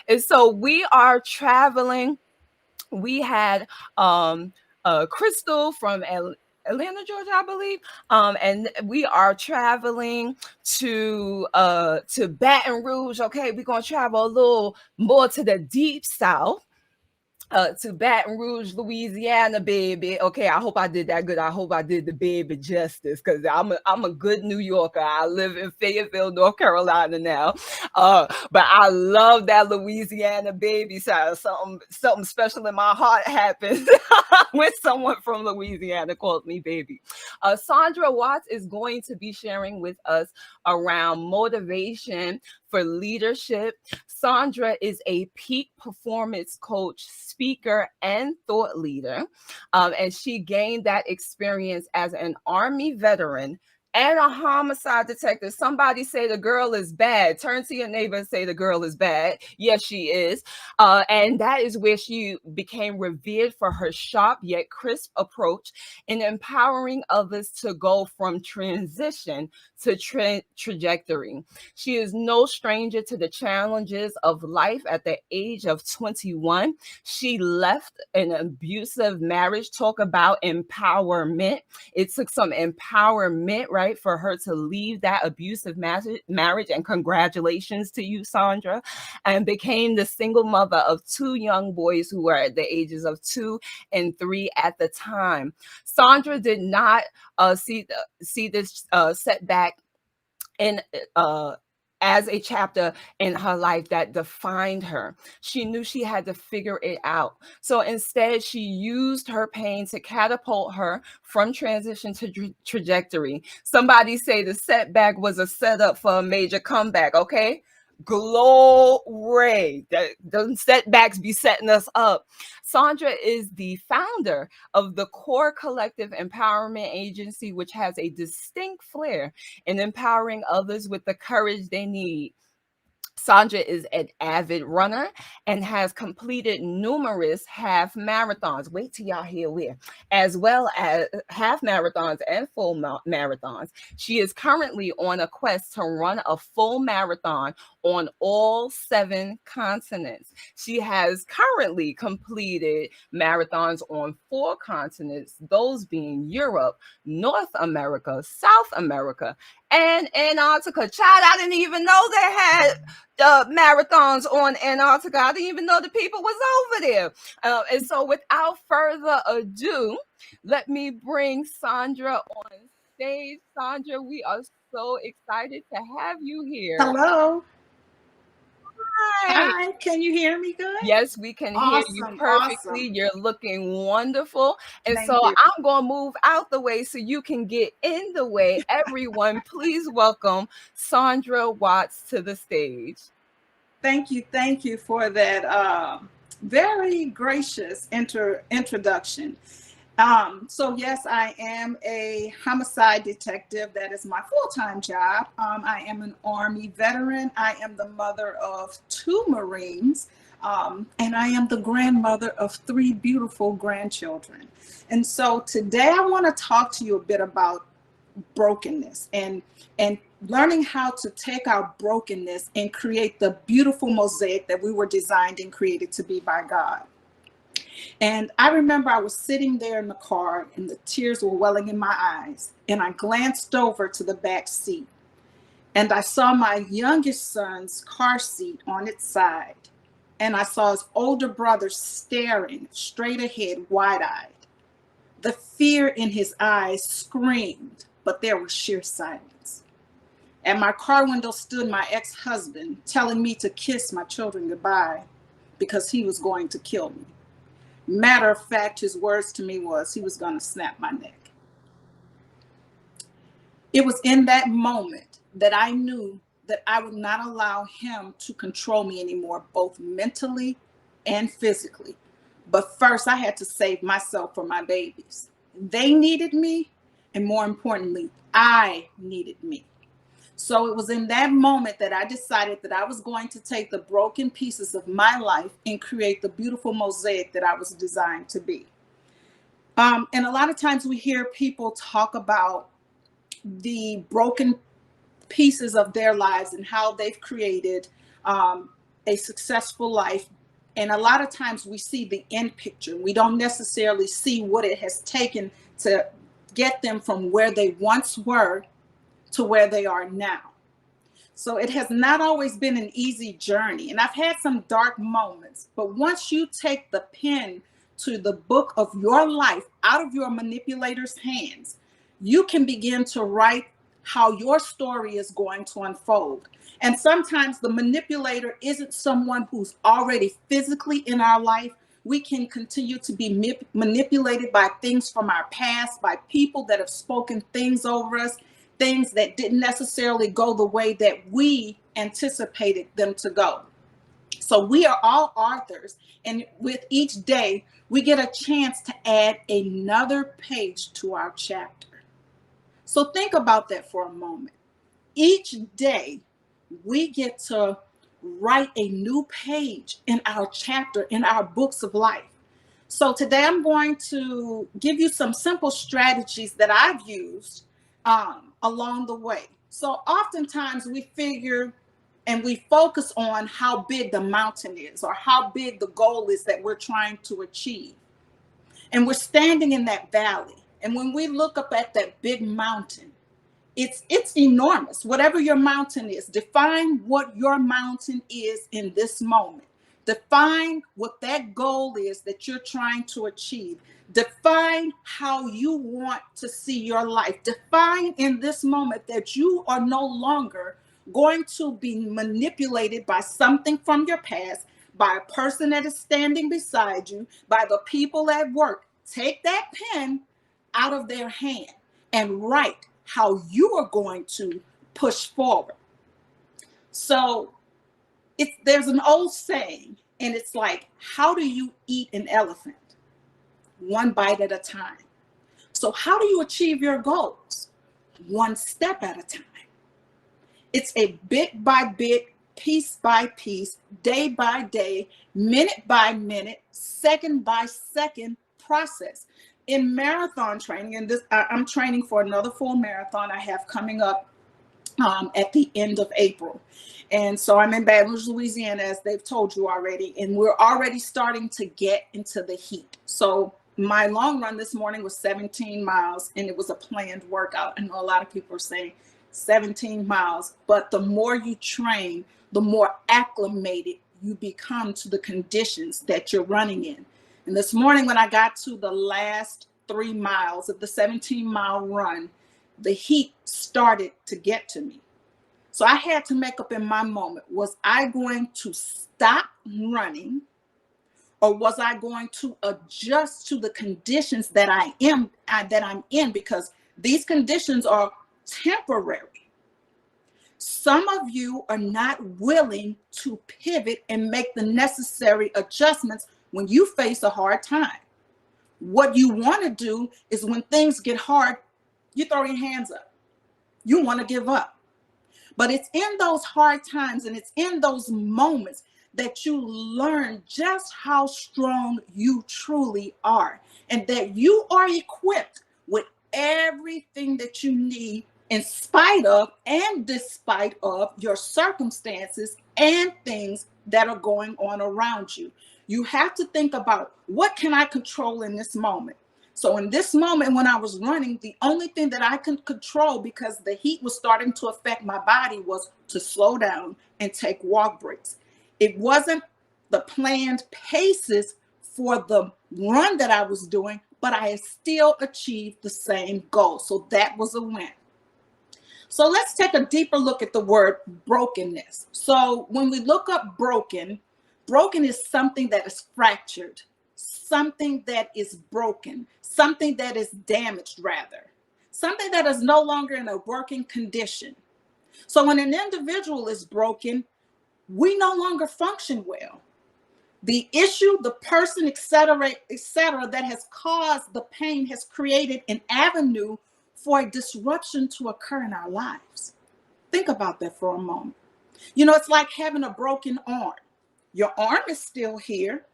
And so we are traveling. We had Crystal from Atlanta, Georgia, I believe. And we are traveling to Baton Rouge. Okay, we're gonna travel a little more to the deep south, to Baton Rouge, Louisiana, baby. Okay, I hope I did that good. I hope I did the baby justice, because I'm a good New Yorker. I live in Fayetteville, North Carolina now, but I love that Louisiana baby. So something special in my heart happens when someone from Louisiana calls me baby. Saundra Watts is going to be sharing with us around motivation for leadership. Saundra is a peak performance coach, speaker, and thought leader. And she gained that experience as an Army veteran and a homicide detective. Somebody say the girl is bad. Turn to your neighbor and say the girl is bad. Yes, she is. And that is where she became revered for her sharp yet crisp approach in empowering others to go from transition to trajectory. She is no stranger to the challenges of life. At the age of 21, she left an abusive marriage. Talk about empowerment. It took some empowerment, right, for her to leave that abusive marriage. And congratulations to you, Saundra. And became the single mother of two young boys who were at the ages of 2 and 3 at the time. Saundra did not see this setback in as a chapter in her life that defined her. She knew she had to figure it out. So instead, she used her pain to catapult her from transition to trajectory. Somebody say the setback was a setup for a major comeback, okay? Glory. Those setbacks be setting us up. Saundra is the founder of the Core Collective Empowerment Agency, which has a distinct flair in empowering others with the courage they need. Saundra is an avid runner and has completed numerous half marathons. Wait till y'all hear where, as well as half marathons and full marathons. She is currently on a quest to run a full marathon on all 7 continents. She has currently completed marathons on 4 continents, those being Europe, North America, South America, and Antarctica. Child, I didn't even know they had marathons on Antarctica. I didn't even know the people was over there. And so, without further ado, let me bring Saundra on stage. Saundra, we are so excited to have you here. Hello. Hi. Hi. Can you hear me good? Yes, we can hear you Awesome. perfectly. Awesome. You're looking wonderful. And so Thank you. I'm going to move out the way so you can get in the way. Everyone, please welcome Saundra Watts to the stage. Thank you. Thank you for that very gracious introduction. So yes, I am a homicide detective. That is my full-time job. I am an Army veteran. I am the mother of 2 Marines. And I am the grandmother of 3 beautiful grandchildren. And so today I want to talk to you a bit about brokenness and learning how to take our brokenness and create the beautiful mosaic that we were designed and created to be by God. And I remember I was sitting there in the car and the tears were welling in my eyes. And I glanced over to the back seat and I saw my youngest son's car seat on its side. And I saw his older brother staring straight ahead, wide-eyed. The fear in his eyes screamed, but there was sheer silence. At my car window stood my ex-husband telling me to kiss my children goodbye because he was going to kill me. Matter of fact, his words to me was he was going to snap my neck. It was in that moment that I knew that I would not allow him to control me anymore, both mentally and physically. But first, I had to save myself for my babies. They needed me, and more importantly, I needed me. So it was in that moment that I decided that I was going to take the broken pieces of my life and create the beautiful mosaic that I was designed to be. And a lot of times we hear people talk about the broken pieces of their lives and how they've created a successful life. And a lot of times we see the end picture. We don't necessarily see what it has taken to get them from where they once were to where they are now. So it has not always been an easy journey. And I've had some dark moments. But once you take the pen to the book of your life out of your manipulator's hands, you can begin to write how your story is going to unfold. And sometimes the manipulator isn't someone who's already physically in our life. We can continue to be manipulated by things from our past, by people that have spoken things over us, things that didn't necessarily go the way that we anticipated them to go. So we are all authors, and with each day, we get a chance to add another page to our chapter. So think about that for a moment. Each day, we get to write a new page in our chapter, in our books of life. So today I'm going to give you some simple strategies that I've used along the way. So oftentimes we figure and we focus on how big the mountain is or how big the goal is that we're trying to achieve. And we're standing in that valley. And when we look up at that big mountain, it's enormous. Whatever your mountain is, define what your mountain is in this moment. Define what that goal is that you're trying to achieve. Define how you want to see your life. Define in this moment that you are no longer going to be manipulated by something from your past, by a person that is standing beside you, by the people at work. Take that pen out of their hand and write how you are going to push forward. So there's an old saying, and it's like, how do you eat an elephant? One bite at a time. So how do you achieve your goals? One step at a time. It's a bit by bit, piece by piece, day by day, minute by minute, second by second process. In marathon training, and this I'm training for another full marathon I have coming up at the end of April. And so I'm in Baton Rouge, Louisiana, as they've told you already, and we're already starting to get into the heat. So my long run this morning was 17 miles, and it was a planned workout. I know a lot of people are saying 17 miles, but the more you train, the more acclimated you become to the conditions that you're running in. And this morning, when I got to the last 3 miles of the 17-mile run, the heat started to get to me. So I had to make up in my moment, was I going to stop running, or was I going to adjust to the conditions that I'm in, because these conditions are temporary. Some of you are not willing to pivot and make the necessary adjustments when you face a hard time. What you want to do is when things get hard, you throw your hands up. You want to give up. But it's in those hard times and it's in those moments that you learn just how strong you truly are, and that you are equipped with everything that you need in spite of and despite of your circumstances and things that are going on around you. You have to think about, what can I control in this moment? So in this moment, when I was running, the only thing that I could control, because the heat was starting to affect my body, was to slow down and take walk breaks. It wasn't the planned paces for the run that I was doing, but I had still achieved the same goal. So that was a win. So let's take a deeper look at the word brokenness. So when we look up broken is something that is fractured, something that is broken, something that is damaged, rather, something that is no longer in a working condition. So when an individual is broken, we no longer function well. The issue, the person, etc., that has caused the pain has created an avenue for a disruption to occur in our lives. Think about that for a moment. You know, it's like having a broken arm. Your arm is still here,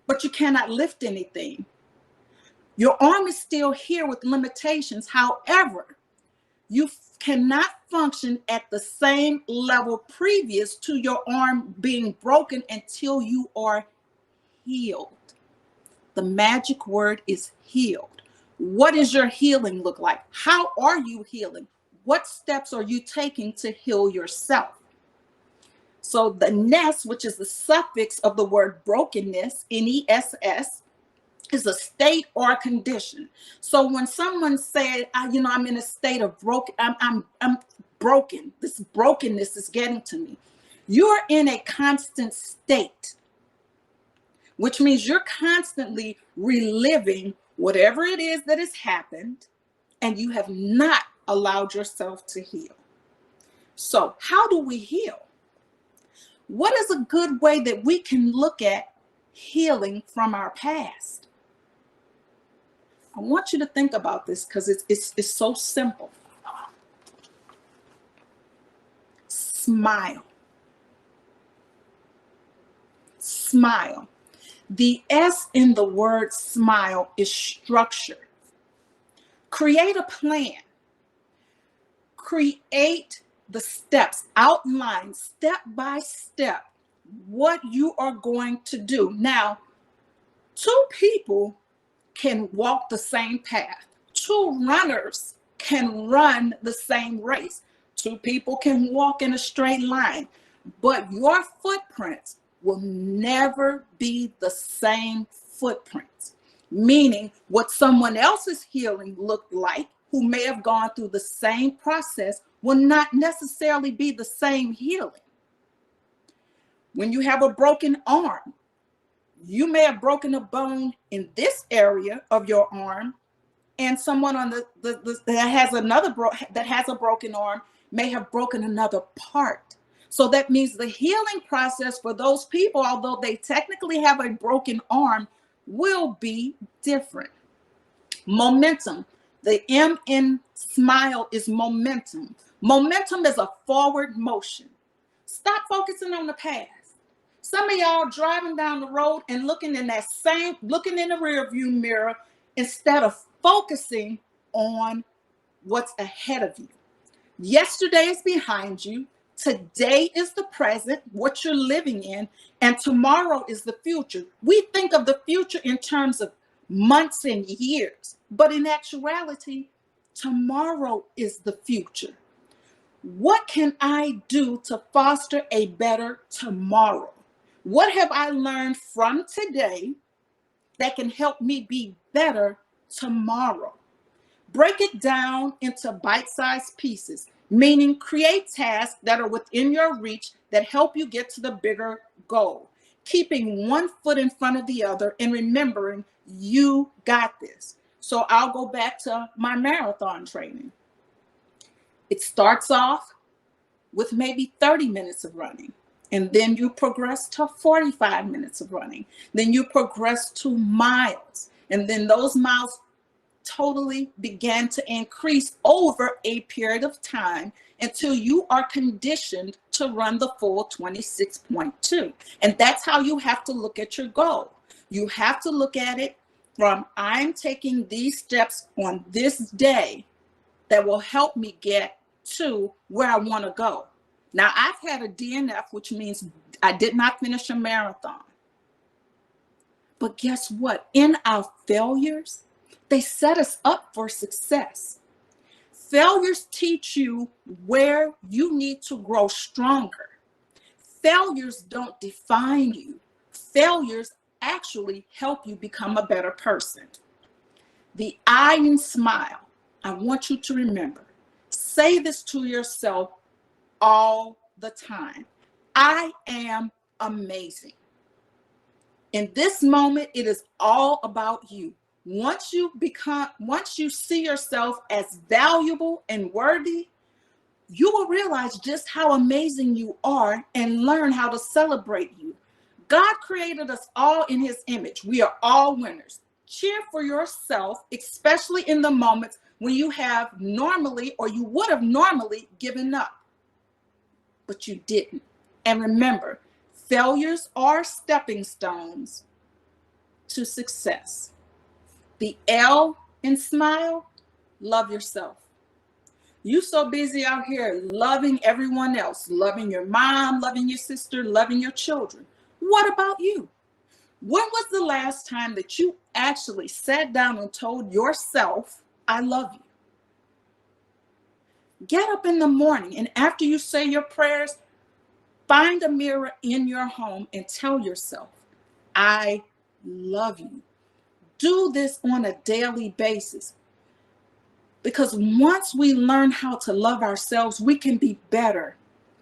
but you cannot lift anything. Your arm is still here with limitations. However, you cannot function at the same level previous to your arm being broken until you are healed. The magic word is healed. What does your healing look like? How are you healing? What steps are you taking to heal yourself? So the ness, which is the suffix of the word brokenness, N-E-S-S, is a state or a condition. So when someone said, I'm in a state of broken, I'm broken. This brokenness is getting to me. You're in a constant state, which means you're constantly reliving whatever it is that has happened, and you have not allowed yourself to heal. So how do we heal? What is a good way that we can look at healing from our past? I want you to think about this because it's so simple. Smile. Smile. The S in the word smile is structure. Create a plan. Create the steps, outline step by step what you are going to do. Now, two people can walk the same path. Two runners can run the same race. Two people can walk in a straight line, but your footprints will never be the same footprints. Meaning what someone else's healing looked like, who may have gone through the same process, will not necessarily be the same healing. When you have a broken arm, you may have broken a bone in this area of your arm, and someone on that has a broken arm may have broken another part. So that means the healing process for those people, although they technically have a broken arm, will be different. Momentum. The M in smile is momentum. Momentum is a forward motion. Stop focusing on the past. Some of y'all driving down the road and looking in the rear view mirror instead of focusing on what's ahead of you. Yesterday is behind you. Today is the present, what you're living in, and tomorrow is the future. We think of the future in terms of months and years, but in actuality, tomorrow is the future. What can I do to foster a better tomorrow? What have I learned from today that can help me be better tomorrow? Break it down into bite-sized pieces, meaning create tasks that are within your reach that help you get to the bigger goal. Keeping one foot in front of the other and remembering you got this. So I'll go back to my marathon training. It starts off with maybe 30 minutes of running. And then you progress to 45 minutes of running. Then you progress to miles. And then those miles totally began to increase over a period of time until you are conditioned to run the full 26.2. And that's how you have to look at your goal. You have to look at it from, I'm taking these steps on this day that will help me get to where I want to go. Now, I've had a DNF, which means I did not finish a marathon. But guess what? In our failures, they set us up for success. Failures teach you where you need to grow stronger. Failures don't define you. Failures actually help you become a better person. The I in smile, I want you to remember, say this to yourself all the time. I am amazing. In this moment, it is all about you. Once you see yourself as valuable and worthy, you will realize just how amazing you are and learn how to celebrate you. God created us all in his image. We are all winners. Cheer for yourself, especially in the moments when you have normally, or you would have normally given up, but you didn't. And remember, failures are stepping stones to success. The L in smile, love yourself. You so busy out here loving everyone else, loving your mom, loving your sister, loving your children. What about you? When was the last time that you actually sat down and told yourself, I love you? Get up in the morning and after you say your prayers, find a mirror in your home and tell yourself, I love you. Do this on a daily basis. Because once we learn how to love ourselves, we can be better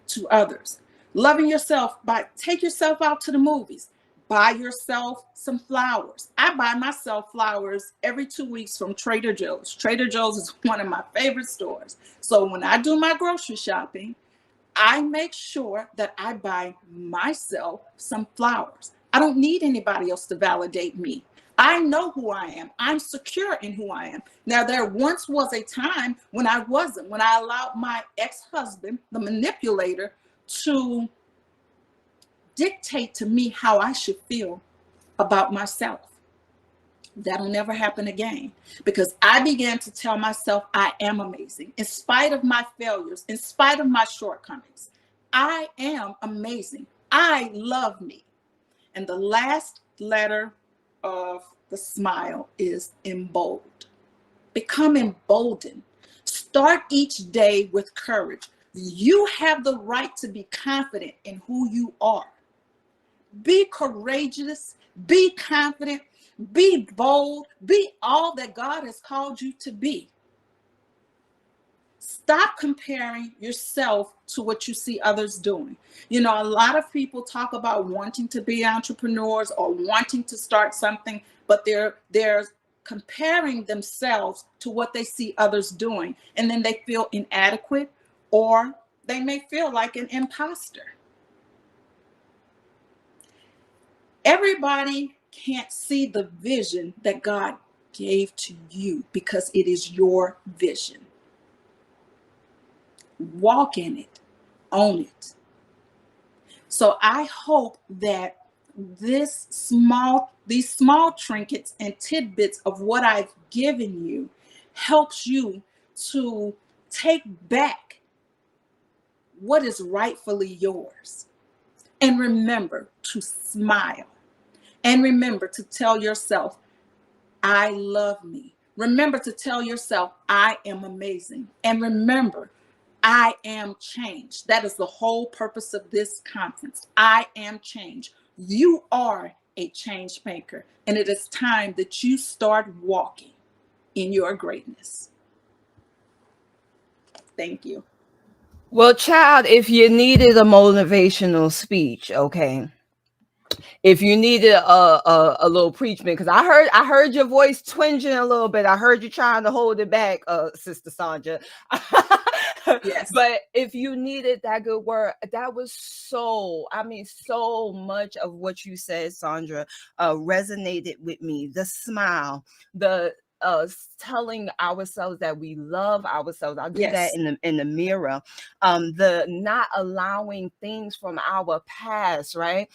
to others. Loving yourself, by take yourself out to the movies, buy yourself some flowers. I buy myself flowers every 2 weeks from Trader Joe's. Trader Joe's is one of my favorite stores. So when I do my grocery shopping, I make sure that I buy myself some flowers. I don't need anybody else to validate me. I know who I am. I'm secure in who I am. Now, there once was a time when I wasn't, when I allowed my ex-husband, the manipulator, to dictate to me how I should feel about myself. That'll never happen again because I began to tell myself I am amazing in spite of my failures, in spite of my shortcomings. I am amazing. I love me. And the last letter of the smile is emboldened. Become emboldened. Start each day with courage. You have the right to be confident in who you are. Be courageous, be confident, be bold, be all that God has called you to be. Stop comparing yourself to what you see others doing. You know, a lot of people talk about wanting to be entrepreneurs or wanting to start something, but they're comparing themselves to what they see others doing. And then they feel inadequate or they may feel like an imposter. Everybody can't see the vision that God gave to you because it is your vision. Walk in it, own it. So I hope that these small trinkets and tidbits of what I've given you helps you to take back what is rightfully yours. And remember to smile. And remember to tell yourself, I love me. Remember to tell yourself, I am amazing. And remember, I am change. That is the whole purpose of this conference. I am change. You are a change maker. And it is time that you start walking in your greatness. Thank you. Well, child, if you needed a motivational speech, okay, if you needed a little preachment, because I heard your voice twinging a little bit. I heard you trying to hold it back, Sister Sandra. Yes. But if you needed that good word, that was so, I mean, so much of what you said, Sandra, resonated with me. The smile, the telling ourselves that we love ourselves. I do that Yes. in the mirror. The not allowing things from our past, right?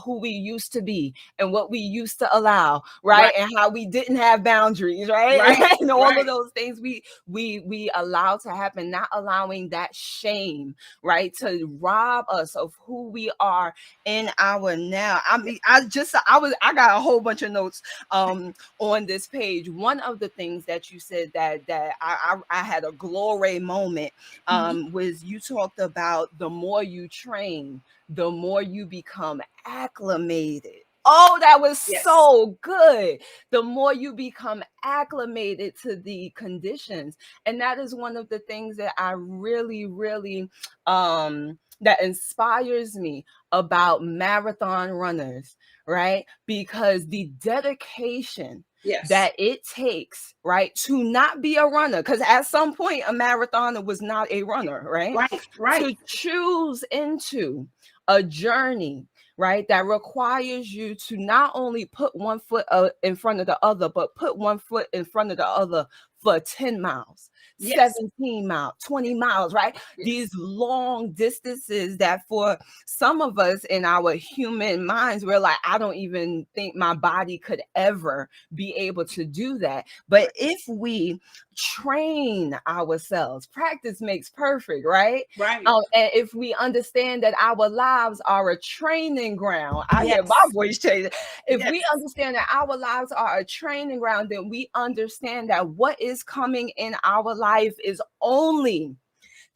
Who we used to be and what we used to allow, right? Right. And how we didn't have boundaries, right? Right. And all of Right. those things we allow to happen, not allowing that shame, right, to rob us of who we are in our now. I mean, I got a whole bunch of notes on this page. One of the things that you said that I had a glory moment Mhm. was you talked about the more you train, the more you become acclimated. Oh, that was Yes. so good. The more you become acclimated to the conditions. And that is one of the things that I really, really that inspires me about marathon runners, right? Because the dedication Yes. that it takes, right, to not be a runner, because at some point a marathoner was not a runner, right? Right. Right. To choose into a journey, right, that requires you to not only put one foot in front of the other, but put one foot in front of the other for 10 miles, Yes. 17 miles, 20 miles, right? Yes. These long distances that for some of us in our human minds, we're like, I don't even think my body could ever be able to do that. But Right. if we train ourselves, practice makes perfect, right? Right. And if we understand that our lives are a training ground, I hear my Yes. voice changing. If we Yes. understand that our lives are a training ground, then we understand that what is coming in our life is only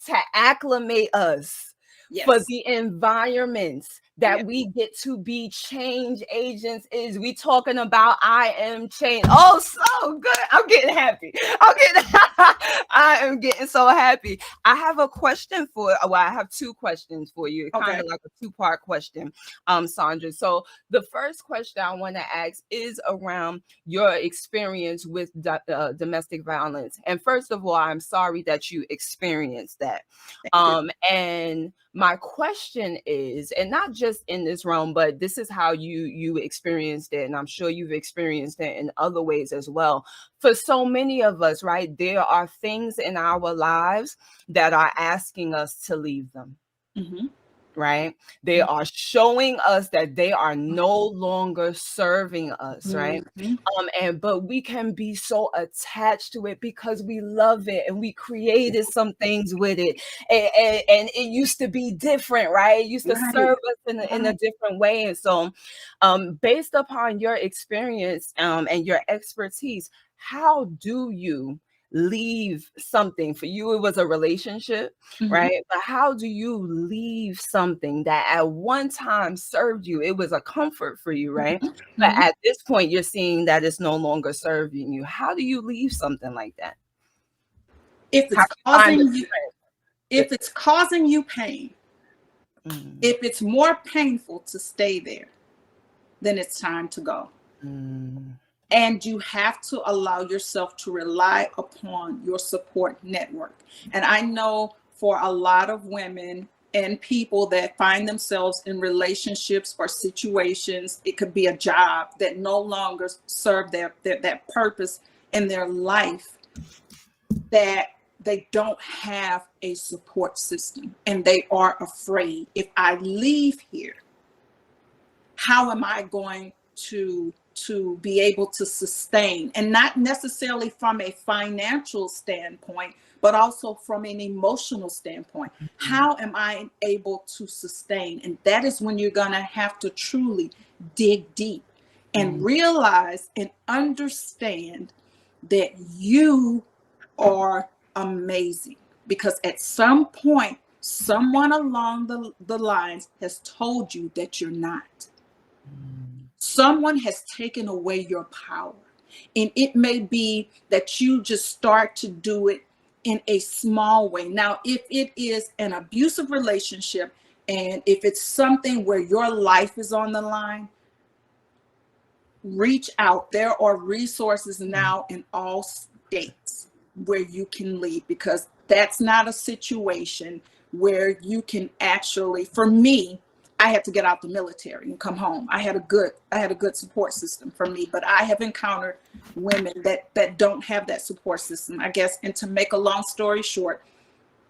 to acclimate us for Yes. the environments that Yes. we get to be change agents. Is we talking about I am change? Oh, so good. I'm getting happy. I'm getting I am getting so happy. I have a question for well, I have two questions for you. Kind Okay. of like a two-part question, Saundra. So the first question I want to ask is around your experience with domestic violence. And first of all, I'm sorry that you experienced that. Thank you. And my question is, and not just in this realm, but this is how you experienced it, and I'm sure you've experienced it in other ways as well. For so many of us, right, there are things in our lives that are asking us to leave them, Mm-hmm. right? They are showing us that they are no longer serving us, right? Mm-hmm. And but we can be so attached to it because we love it and we created some things with it. And it used to be different, right? It used to Right. serve us in a Right. different way. And so based upon your experience and your expertise, how do you leave something? For you it was a relationship, Mm-hmm. right? But how do you leave something that at one time served you? It was a comfort for you, right? But Mm-hmm. at this point, you're seeing that it's no longer serving you. How do you leave something like that? If How it's do you find the causing you, strength? if it's causing you pain, Mm, if it's more painful to stay there, then it's time to go. mm, And you have to allow yourself to rely upon your support network. And I know for a lot of women and people that find themselves in relationships or situations, it could be a job that no longer serve that purpose in their life, that they don't have a support system and they are afraid, if I leave here, how am I going to be able to sustain, and not necessarily from a financial standpoint, but also from an emotional standpoint? mm, How am I able to sustain? And that is when you're going to have to truly dig deep and mm, realize and understand that you are amazing, because at some point someone along the lines has told you that you're not. mm, Someone has taken away your power. And it may be that you just start to do it in a small way. Now, if it is an abusive relationship and if it's something where your life is on the line, reach out. There are resources mm, now in all states where you can leave, because that's not a situation where you can actually, for me, I had to get out the military and come home. I had a good support system for me, but I have encountered women that don't have that support system, I guess. And to make a long story short,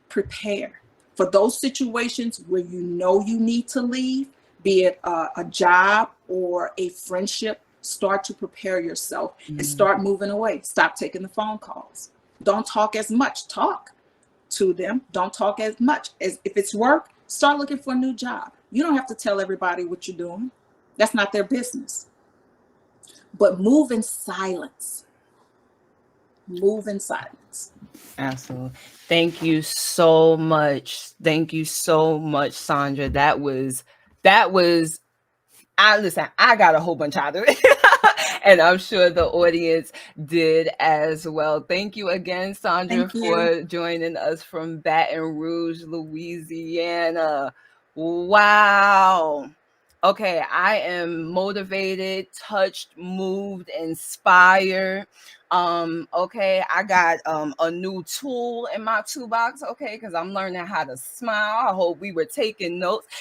prepare for those situations where you know you need to leave, be it a job or a friendship. Start to prepare yourself and mm, start moving away. Stop taking the phone calls. Don't talk as much. Talk to them. Don't talk as much. As if it's work, start looking for a new job. You don't have to tell everybody what you're doing. That's not their business. But move in silence. Move in silence. absolutely. Thank you so much. Thank you so much, Sandra. That was I listen, I got a whole bunch out of it. And I'm sure the audience did as well. Thank you again, Sandra, Thank you. for joining us from Baton Rouge, Louisiana. Wow. Okay, I am motivated, touched, moved, inspired. Okay, I got a new tool in my toolbox, okay, because I'm learning how to smile. I hope we were taking notes.